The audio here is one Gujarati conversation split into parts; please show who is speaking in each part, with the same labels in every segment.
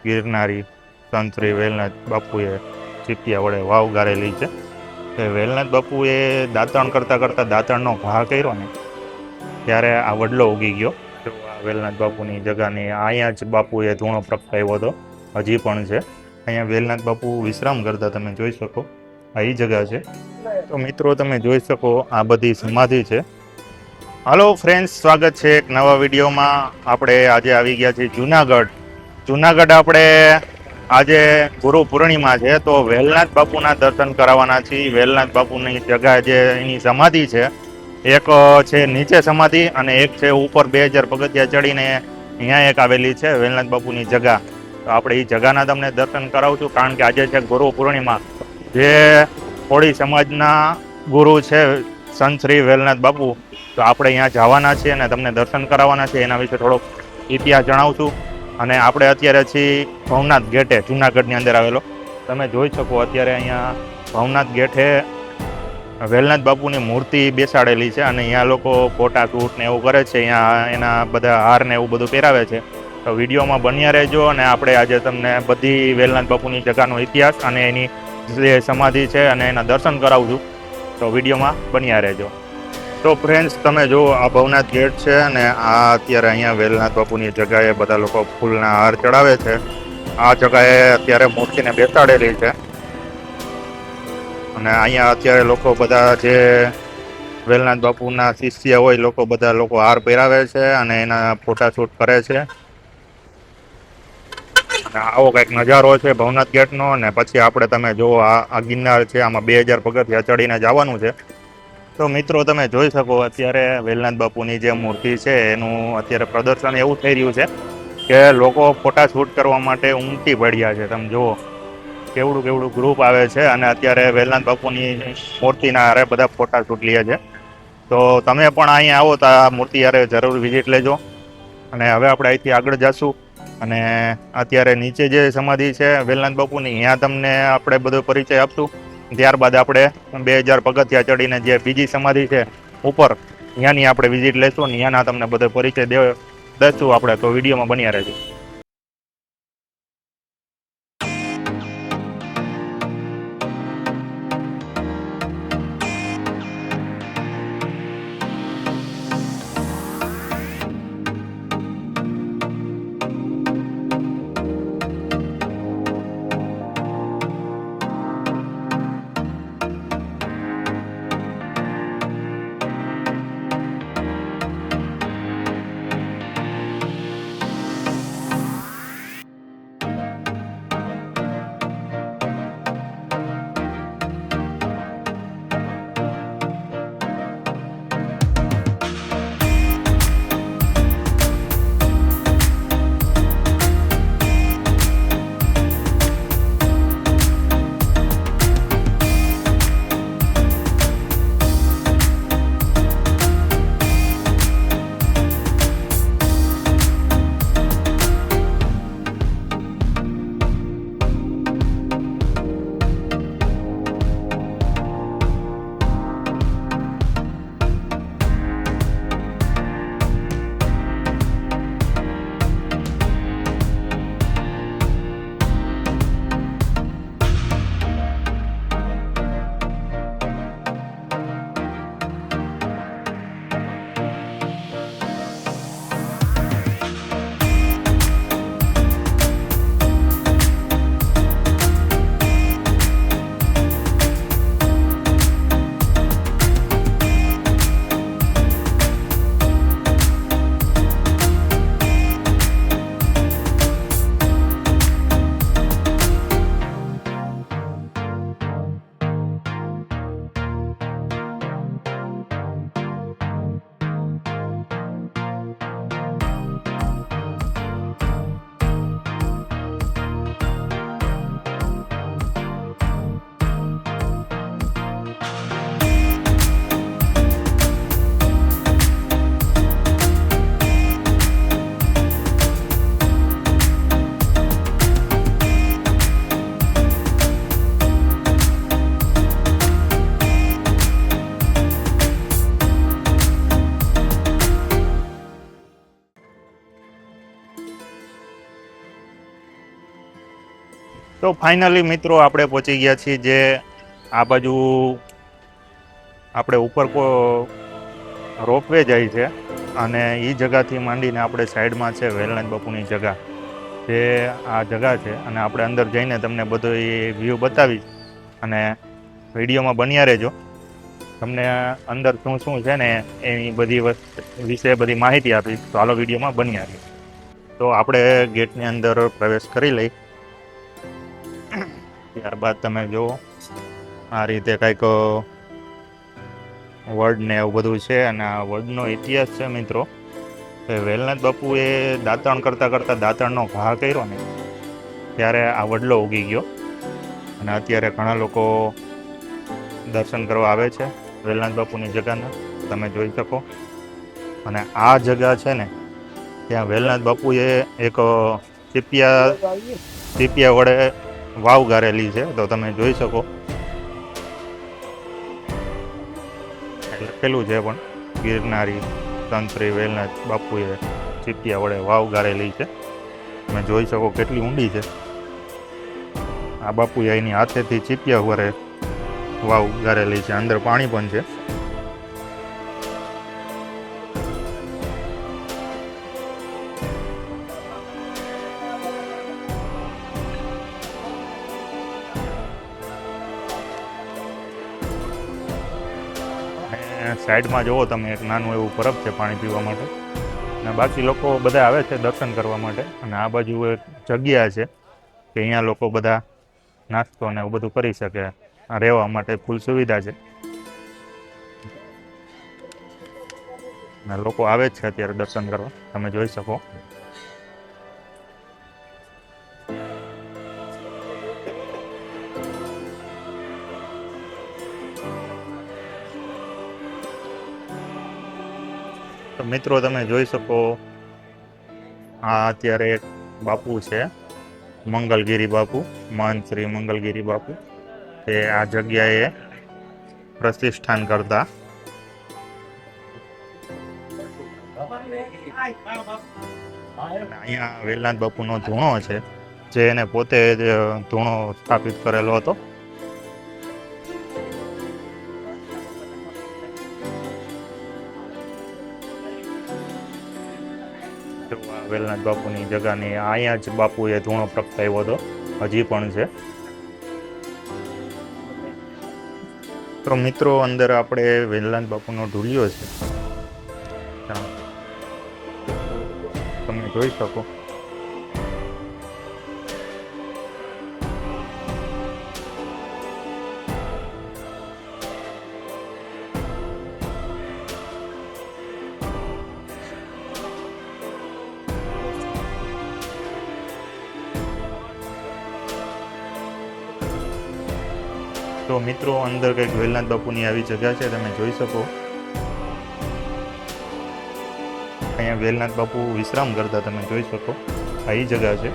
Speaker 1: ગિરનારી સંત શ્રી વેલનાથ બાપુએ ચીપિયા વડે વાવ ગારેલી છે. કે વેલનાથ બાપુએ દાંતણ કરતાં કરતાં દાંતણનો ઘા કર્યો ને ત્યારે આ વડલો ઉગી ગયો. તો આ વેલનાથ બાપુની જગાની અહીંયા જ બાપુએ ધૂણો પ્રગટાવ્યો હતો, હજી પણ છે. અહીંયા વેલનાથ બાપુ વિશ્રામ કરતા તમે જોઈ શકો, આ એ જગા છે. તો મિત્રો તમે જોઈ શકો આ બધી સમાધિ છે. હાલો ફ્રેન્ડ્સ, સ્વાગત છે એક નવા વિડીયોમાં. આપણે આજે આવી ગયા છીએ જુનાગઢ. આપણે આજે ગુરુ પૂર્ણિમા છે તો વેલનાથ બાપુના દર્શન કરાવવાના છીએ. વેલનાથ બાપુની જગા જે એની સમાધિ છે, એક છે નીચે સમાધિ અને એક છે ઉપર 2000 પગથિયા ચડીને અહીંયા એક આવેલી છે વેલનાથ બાપુની જગા. તો આપણે એ જગાના તમને દર્શન કરાવશું, કારણ કે આજે છે ગુરુ પૂર્ણિમા. જે કોળી સમાજના ગુરુ છે સંત શ્રી વેલનાથ બાપુ, તો આપણે અહીંયા જવાના છીએ અને તમને દર્શન કરાવવાના છે. એના વિશે થોડોક ઇતિહાસ જણાવશું. અને આપણે અત્યારે છીએ ભવનાથ ગેટે, જુનાગઢની અંદર આવેલો. તમે જોઈ શકો અત્યારે અહીંયા ભવનાથ ગેટે વેલનાથ બાપુની મૂર્તિ બેસાડેલી છે અને અહીંયા લોકો ફોટા શૂટ ને એવું કરે છે. અહીંયા એના બધા હાર ને એવું બધું પહેરાવે છે. તો વિડીયોમાં બન્યા રહેજો અને આપણે આજે તમને બધી વેલનાથ બાપુની જગાનો ઇતિહાસ અને એની જે સમાધિ છે અને એના દર્શન કરાવું છું. તો વિડીયોમાં બન્યા રહેજો. તો ફ્રેન્ડ્સ તમે જો આ ભવનાથ ગેટ છે અને આ અત્યારે અહીંયા વેલનાથ બાપુની જગાએ બધા લોકો ફૂલના હાર ચડાવે છે. આ જગાએ અત્યારે મૂર્તિને બેસાડેલી છે અને અહીંયા અત્યારે લોકો બધા જે વેલનાથ બાપુના શિષ્ય હોય લોકો બધા લોકો હાર પહેરાવે છે અને એના ફોટાશૂટ કરે છે. આવો કંઈક નજારો છે ભવનાથ ગેટનો. અને પછી આપણે તમે જુઓ આ ગિરનાર છે, આમાં 2000 પગથિયા ચડીને જવાનું છે. તો મિત્રો તમે જોઈ શકો અત્યારે વેલનાથ બાપુની જે મૂર્તિ છે એનું અત્યારે પ્રદર્શન એવું થઈ રહ્યું છે કે લોકો ફોટા શૂટ કરવા માટે ઉમટી પડ્યા છે. તમે જુઓ કેવડું ગ્રુપ આવે છે અને અત્યારે વેલનાથ બાપુની મૂર્તિના હારે બધા ફોટા શૂટ લે છે. તો તમે પણ અહીંયા આવો તો આ મૂર્તિ હારે જરૂર વિઝિટ લેજો. અને હવે આપણે અહીંથી આગળ જશું અને અત્યારે નીચે જે સમાધિ છે વેલનાથ બાપુની, અહીંયા તમને આપણે બધો પરિચય આપશું. ત્યારબાદ આપણે 2000 પગથિયા ચડીને જે બીજી સમાધિ છે ઉપર, ત્યાંની આપણે વિઝિટ લેશું અને ત્યાંના તમને બધો પરિચય દઈશું આપણે. તો વિડીયોમાં બન્યા રહેજો. તો ફાઇનલી મિત્રો આપણે પહોંચી ગયા છીએ જે આ બાજુ આપણે ઉપર રોપવે જાય છે અને એ જગાથી માંડીને આપણે સાઈડમાં છે વેલનાથ બાપુની જગા, જે આ જગા છે અને આપણે અંદર જઈને તમને બધો એ વ્યૂ બતાવીશ અને વિડીયોમાં બન્યા રહેજો. તમને અંદર શું શું છે ને એની બધી વિશે બધી માહિતી આપીશ, તો હાલો વિડીયોમાં બન્યા રહે. તો આપણે ગેટની અંદર પ્રવેશ કરી લઈ. ત્યારબાદ તમે જુઓ આ રીતે કંઈક વર્ડ ને એવું બધું છે અને આ વર્ડનો ઇતિહાસ છે મિત્રો. વેલનાથ બાપુએ દાંતણ કરતાં દાંતણનો ઘા કર્યો ને ત્યારે આ વડલો ઉગી ગયો અને અત્યારે ઘણા લોકો દર્શન કરવા આવે છે વેલનાથ બાપુની જગાના, તમે જોઈ શકો. અને આ જગા છે ને ત્યાં વેલનાથ બાપુએ એક ચીપિયા વડે વાવ ગારેલી છે, તો તમે જોઈ શકો. લખેલું છે પણ ગિરનારી સંત શ્રી વેલનાથ બાપુએ ચીપિયા વડે વાવ ગારેલી છે. તમે જોઈ શકો કેટલી ઊંડી છે. આ બાપુએ એની હાથેથી ચીપિયા વડે વાવ ગારેલી છે. અંદર પાણી પણ છે. સાઈડમાં જુઓ તમે એક નાનું એવું પરબ છે પાણી પીવા માટે અને બાકી લોકો બધા આવે છે દર્શન કરવા માટે. અને આ બાજુ એક જગ્યા છે કે અહીંયા લોકો બધા નાસ્તો ને એવું બધું કરી શકે, રહેવા માટે ફૂલ સુવિધા છે અને લોકો આવે જ છે અત્યારે દર્શન કરવા, તમે જોઈ શકો. તો મિત્રો તમે જોઈ શકો આ અત્યારે એક બાપુ છે મંગલગીરી બાપુ, મહંત શ્રી મંગલગીરી બાપુ, તે આ જગ્યાએ પ્રતિષ્ઠાન કરતા. અહીંયા વેલનાથ બાપુનો ધૂણો છે જે એને પોતે જ ધૂણો સ્થાપિત કરેલો હતો. વેલનાથ બાપુની જગાની અહીંયા જ બાપુએ ધૂણો પ્રગટાવ્યો હતો, હજી પણ છે. તો મિત્રો અંદર આપણે વેલનાથ બાપુનો ઢૂલિયો છે, તમે જોઈ શકો. તો મિત્રો અંદર કંઈક વેલનાથ બાપુની આવી જગ્યા છે, તમે જોઈ શકો. અહીંયા વેલનાથ બાપુ વિશ્રામ કરતા, તમે જોઈ શકો. આ એ જગ્યા છે.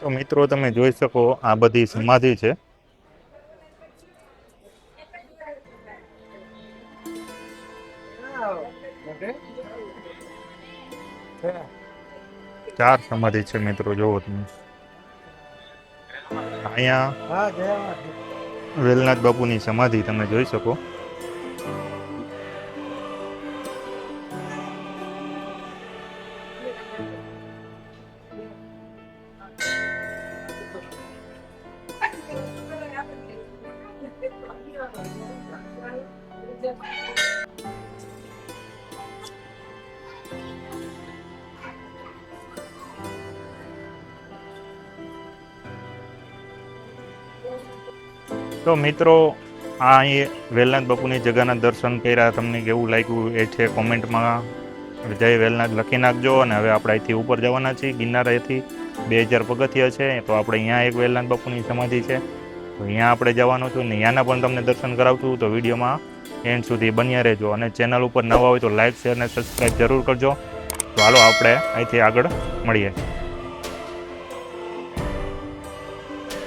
Speaker 1: તો મિત્રો તમે જોઈ શકો આ બધી સમાધિ છે. ચાર સમાધિ છે મિત્રો, જોવો તમે. અહીંયા વેલનાથ બાપુની સમાધિ તમે જોઈ શકો. તો મિત્રો આ અહીં વેલનાથ બાપુની જગાના દર્શન કર્યા, તમને કેવું લાગ્યું એ છે કોમેન્ટમાં જય વેલનાથ લખી નાખજો. અને હવે આપણે અહીંથી ઉપર જવાના છીએ ગિરનારેથી 2000 પગથિયા છે, તો આપણે અહીંયા એક વેલનાથ બાપુની સમાધિ છે, તો અહીંયા આપણે જવાનું છું ને અહીંયાના પણ તમને દર્શન કરાવશું. તો વિડીયોમાં એન્ડ સુધી બન્યા રહેજો અને ચેનલ ઉપર નવા હોય તો લાઈક, શેર અને સબસ્ક્રાઈબ જરૂર કરજો. તો હાલો આપણે અહીંથી આગળ મળીએ.